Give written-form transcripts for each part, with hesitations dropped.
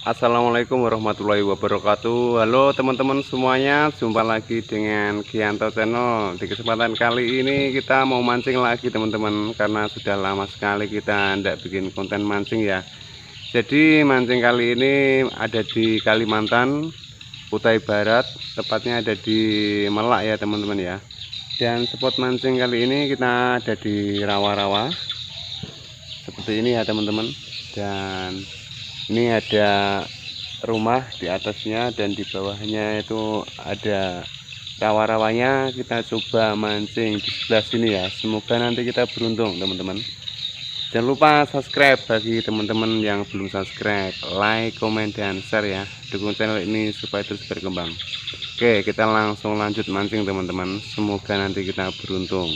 Assalamualaikum warahmatullahi wabarakatuh. Halo teman-teman semuanya, jumpa lagi dengan Gianto Channel. Di kesempatan kali ini kita mau mancing lagi teman-teman, karena sudah lama sekali kita tidak bikin konten mancing ya. Jadi mancing kali ini ada di Kalimantan, Kutai Barat, tepatnya ada di Melak ya teman-teman ya. Dan spot mancing kali ini kita ada di rawa-rawa seperti ini ya teman-teman. Dan ini ada rumah di atasnya dan di bawahnya itu ada rawa-rawanya. Kita coba mancing di sebelah sini ya. Semoga nanti kita beruntung teman-teman. Jangan lupa subscribe bagi teman-teman yang belum subscribe, like, komen, dan share ya. Dukung channel ini supaya terus berkembang. Oke, kita langsung lanjut mancing teman-teman. Semoga nanti kita beruntung.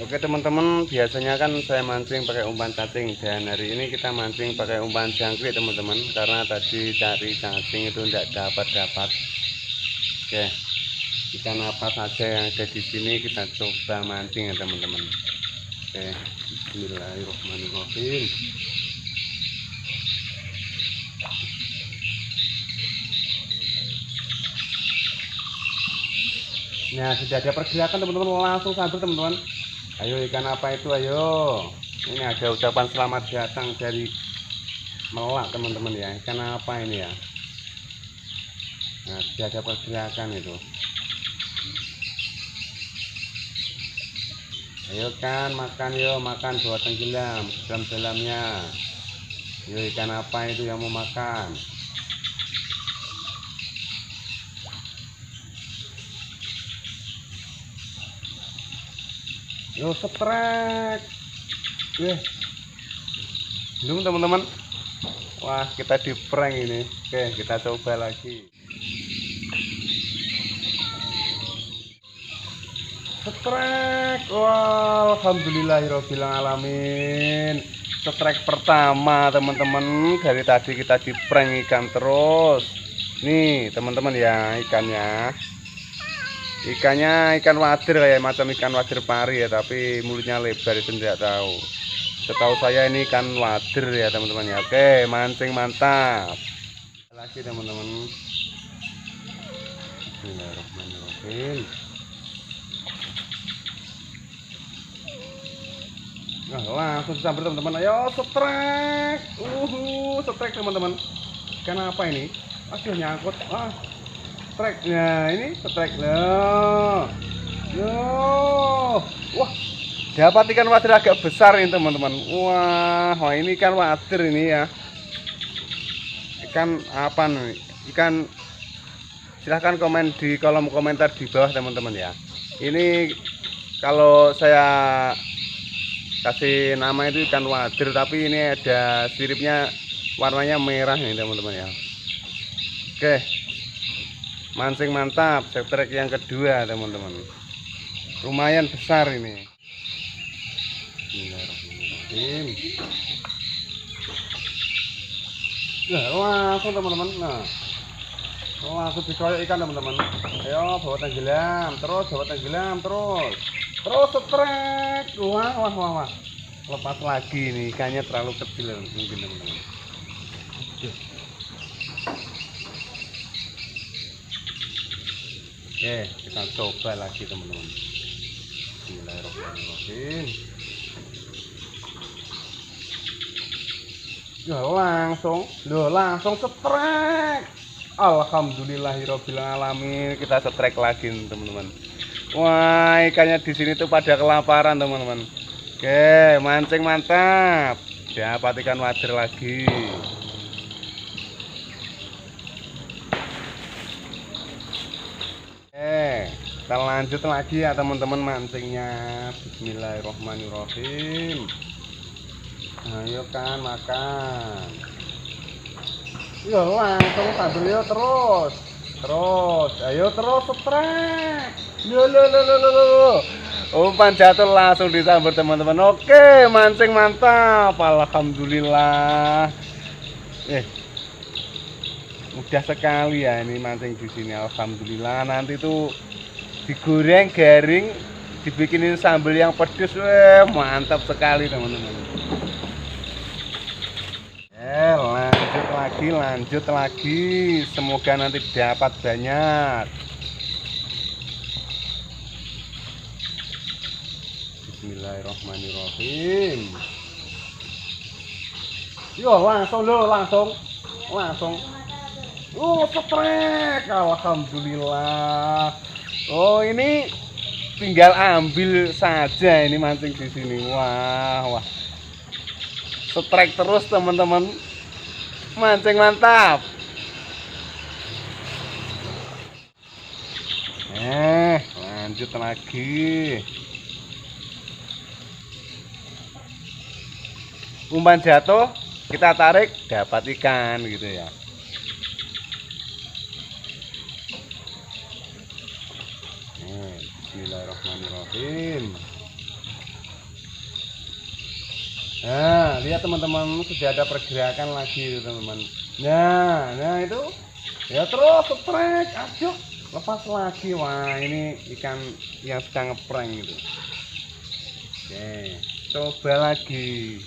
Oke teman-teman, biasanya kan saya mancing pakai umpan cacing, dan hari ini kita mancing pakai umpan jangkrik teman-teman, karena tadi cari cacing itu tidak dapat. Oke, ikan apa saja yang ada di sini kita coba mancing ya teman-teman. Oke, bismillahirrahmanirrahim. Nah, sudah ada pergerakan teman-teman, langsung sambil teman-teman. Ayo ikan apa itu, ayo. Ini ada ucapan selamat datang dari Melak teman-teman ya. Ikan apa ini ya? Nah, sudah ada pergerakan itu. Ayo kan, makan yo, makan buat tenggelam dalam-dalamnya. Ayo ikan apa itu yang mau makan? Yo setrek. Belum teman-teman. Wah, kita di prank ini. Oke, kita coba lagi. Setrek. Wah, alhamdulillahirabbil alamin. Setrek pertama teman-teman. Dari tadi kita di prank ikan terus. Nih teman-teman ya, ikannya ikan wader, kayak macam ikan wader pari ya, tapi mulutnya lebar, itu tidak tahu. Setahu saya ini ikan wader ya teman-teman ya. Oke, mancing mantap lagi teman-teman. Bismillahirrahmanirrahim. Nah, langsung disambar teman-teman. Ayo setrek. Setrek teman-teman. Ikan apa ini? Aduh, nyangkut. Strike. Nah, ini strike loh. Wah, dapat ikan wader agak besar ini teman-teman. Wah, ini ikan wader ini ya. Ikan apa nih? Ikan, silahkan komen di kolom komentar di bawah teman-teman ya. Ini kalau saya kasih nama itu ikan wader, tapi ini ada siripnya, warnanya merah nih teman-teman ya. Oke, mancing mantap, setrek yang kedua teman-teman. Lumayan besar ini. Bismillahirrahmanirrahim. Nah, langsung teman-teman. Nah, langsung dikoyok ikan teman-teman. Ayo bawa tenggelam, terus bawa tenggelam, terus setrek. Wah. Lepas lagi nih, ikannya terlalu kecil mungkin teman-teman. Oke, kita coba lagi teman-teman. Bismillahirrahmanirrahim. Ya langsung setrek. Alhamdulillahirabbil alamin. Kita setrek lagi teman-teman. Wah, ikannya di sini tuh pada kelaparan teman-teman. Oke, mancing mantap. Dapat ikan wader lagi. Kita lanjut lagi ya teman-teman mancingnya. Bismillahirrahmanirrahim. Ayo kan, makan. Yo langsung sambil yo, terus. Ayo terus setrek. Lo. Umpan jatuh langsung disambar teman-teman. Oke, mancing mantap. Alhamdulillah. Mudah sekali ya ini mancing di sini. Alhamdulillah. Nanti tuh digoreng garing, dibikinin sambal yang pedes, mantap sekali teman-teman. Lanjut lagi. Semoga nanti dapat banyak. Bismillahirrahmanirrahim. Yo, langsung. Setrek. Alhamdulillah. Oh, ini tinggal ambil saja ini mancing di sini. Wah. Setrek terus teman-teman. Mancing mantap. Lanjut lagi. Umpan jatuh, kita tarik dapat ikan gitu ya. Bismillahirrahmanirrahim. Nah, lihat teman-teman, sudah ada pergerakan lagi teman-teman. Nah itu ya, terus setrek, aduh, lepas lagi. Wah, ini ikan yang sedang ngeprank gitu. Oke, coba lagi.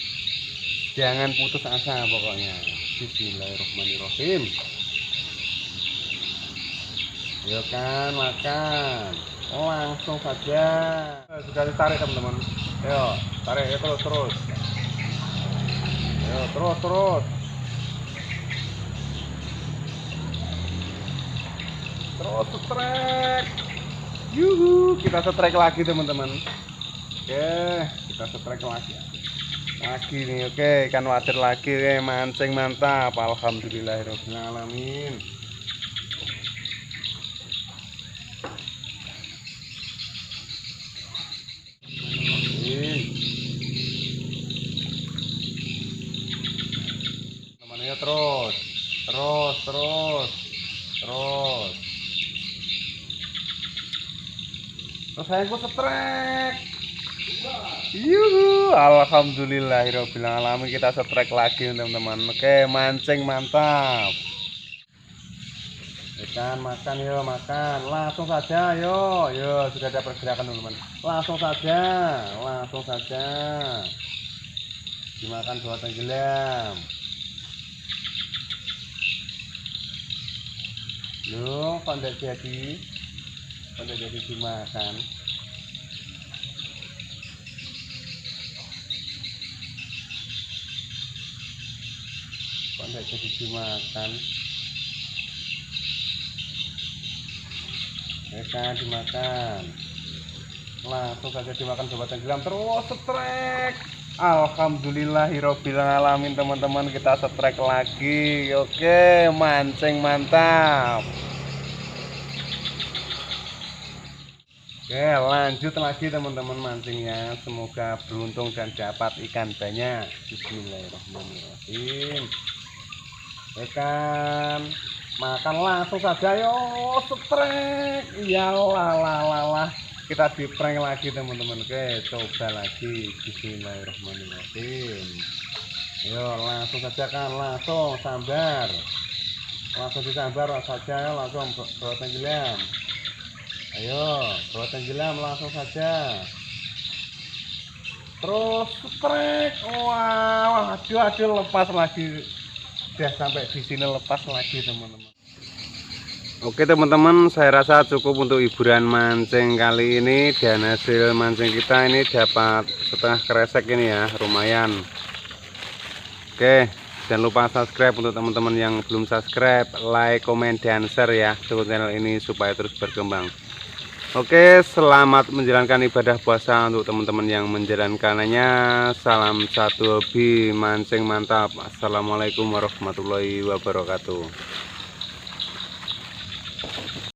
Jangan putus asa pokoknya. Bismillahirrahmanirrahim. Ayo kan, makan. Langsung saja. Sudah ditarik teman-teman. Ayo, tarik ya, terus. Ayo, terus. Terus setrek. Yuhu, kita setrek lagi teman-teman. Oke, kita setrek lagi nih. Oke, ikan wader lagi, mancing mantap. Alhamdulillahirobbilalamin. Temannya terus. Terus sayangku setrek. Yuhu, alhamdulillahirobbilalamin, kita setrek lagi teman-teman. Oke, mancing mantap. Ikan makan, yuk makan. Langsung saja, yuk. Sudah ada pergerakan teman-teman. Langsung saja. Dimakan buat tenggelam. Loh, pandai jadi dimakan. Pandai jadi dimakan. Ikan dimakan. Langsung saja dimakan sobat tenggelam. Terus setrek. Alhamdulillahirobbilalamin teman-teman, kita setrek lagi. Oke, mancing mantap. Oke, lanjut lagi teman-teman mancingnya. Semoga beruntung dan dapat ikan banyak. Bismillahirrahmanirrahim. Ikan makan langsung saja, yo setrek. Iyalah, kita di prank lagi teman-teman. Oke, coba lagi. Bismillahirrahmanirrahim. Yo, langsung saja kan, langsung sambar. Langsung disambar saja, langsung bawa tenggelam. Ayo, bawa tenggelam langsung saja. Terus setrek. Wah, aduh, lepas lagi. Sudah sampai di sini, lepas lagi teman-teman. Oke teman-teman, saya rasa cukup untuk hiburan mancing kali ini. Dan hasil mancing kita ini dapat setengah kresek ini ya, lumayan. Oke, jangan lupa subscribe untuk teman-teman yang belum subscribe, like, komen, dan share ya untuk channel ini supaya terus berkembang. Oke, selamat menjalankan ibadah puasa untuk teman-teman yang menjalankannya. Salam satu hobi, mancing mantap. Assalamualaikum warahmatullahi wabarakatuh.